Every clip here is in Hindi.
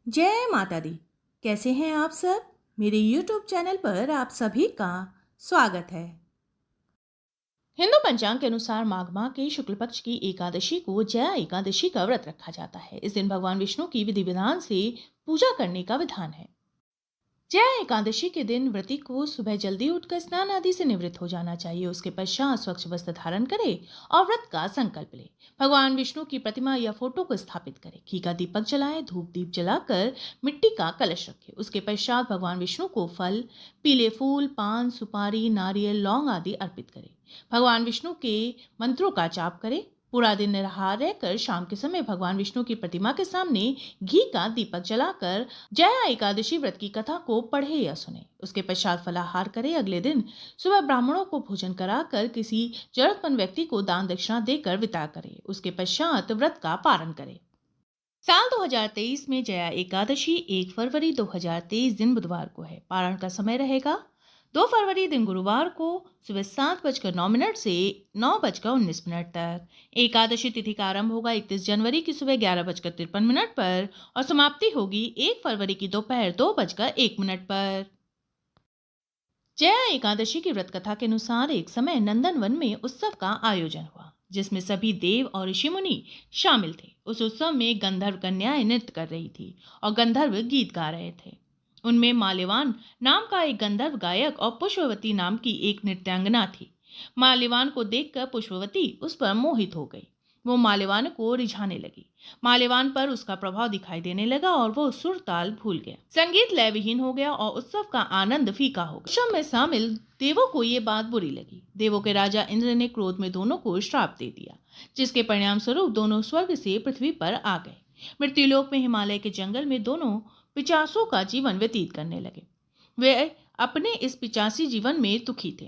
जय माता दी। कैसे हैं आप सब? मेरे YouTube चैनल पर आप सभी का स्वागत है। हिंदू पंचांग के अनुसार माघ माह के शुक्ल पक्ष की एकादशी को जया एकादशी का व्रत रखा जाता है। इस दिन भगवान विष्णु की विधि विधान से पूजा करने का विधान है। जया एकादशी के दिन व्रती को सुबह जल्दी उठकर स्नान आदि से निवृत्त हो जाना चाहिए। उसके पश्चात स्वच्छ वस्त्र धारण करे और व्रत का संकल्प ले। भगवान विष्णु की प्रतिमा या फोटो को स्थापित करे, घी का दीपक जलाए, धूप दीप जलाकर मिट्टी का कलश रखे। उसके पश्चात भगवान विष्णु को फल, पीले फूल, पान, सुपारी, नारियल, लौंग आदि अर्पित करे। भगवान विष्णु के मंत्रों का जाप करे। पूरा दिन निराहार रहकर शाम के समय भगवान विष्णु की प्रतिमा के सामने घी का दीपक जलाकर जया एकादशी व्रत की कथा को पढ़े या सुने। उसके पश्चात फलाहार करे। अगले दिन सुबह ब्राह्मणों को भोजन कराकर किसी जरूरतमंद व्यक्ति को दान दक्षिणा देकर विदा करे। उसके पश्चात व्रत का पारण करे। साल 2023 में जया एकादशी 1 फरवरी 2023 दिन बुधवार को है। पारण का समय रहेगा 2 फरवरी दिन गुरुवार को सुबह 7:09 से 9:19 तक। एकादशी तिथि का आरंभ होगा 31 जनवरी की सुबह 11:53 पर और समाप्ति होगी 1 फरवरी की दोपहर 2:01 पर। जया एकादशी की व्रत कथा के अनुसार एक समय नंदनवन में उत्सव का आयोजन हुआ, जिसमें सभी देव और ऋषि मुनि शामिल थे। उस उत्सव में गंधर्व कन्याएं नृत्य कर रही थी और गंधर्व गीत गा रहे थे। उनमें माल्यवान नाम का एक गंधर्व गायक और पुष्पवती नाम की एक नृत्यांगना थी। माल्यवान को देखकर पुष्पवती उस पर मोहित हो गई। वो माल्यवान को रिझाने लगी। माल्यवान पर उसका प्रभाव दिखाई देने लगा और वो सुर ताल भूल गया। संगीत लय विहीन हो गया और उत्सव का आनंद फीका हो गया। उत्सव में शामिल देवों को ये बात बुरी लगी। देवों के राजा इंद्र ने क्रोध में दोनों को श्राप दे दिया, जिसके परिणाम स्वरूप दोनों स्वर्ग से पृथ्वी पर आ गए। मृत्युलोक में हिमालय के जंगल में दोनों पिचासों का जीवन व्यतीत करने लगे। वे अपने इस पिचासी जीवन में दुखी थे।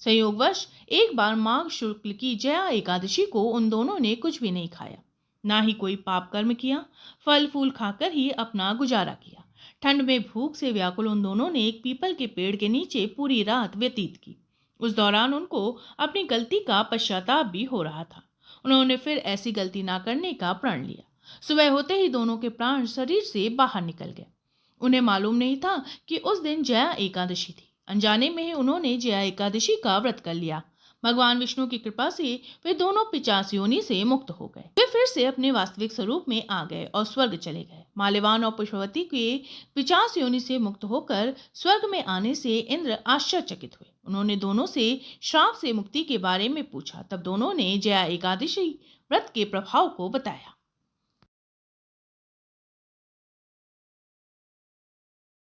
संयोगवश एक बार माघ शुक्ल की जया एकादशी को उन दोनों ने कुछ भी नहीं खाया, ना ही कोई पाप कर्म किया। फल फूल खाकर ही अपना गुजारा किया। ठंड में भूख से व्याकुल उन दोनों ने एक पीपल के पेड़ के नीचे पूरी रात व्यतीत की। उस दौरान उनको अपनी गलती का पश्चाताप भी हो रहा था। उन्होंने फिर ऐसी गलती ना करने का प्रण लिया। सुबह होते ही दोनों के प्राण शरीर से बाहर निकल गए। उन्हें मालूम नहीं था कि उस दिन जया एकादशी थी। अनजाने में ही उन्होंने जया एकादशी का व्रत कर लिया। भगवान विष्णु की कृपा से वे दोनों 50 योनि से मुक्त हो गए। वे फिर से अपने वास्तविक स्वरूप में आ गए और स्वर्ग चले गए। माल्यवान और पुष्पवती के 50 योनि से मुक्त होकर स्वर्ग में आने से इंद्र आश्चर्यचकित हुए। उन्होंने दोनों से श्राप से मुक्ति के बारे में पूछा। तब दोनों ने जया एकादशी व्रत के प्रभाव को बताया।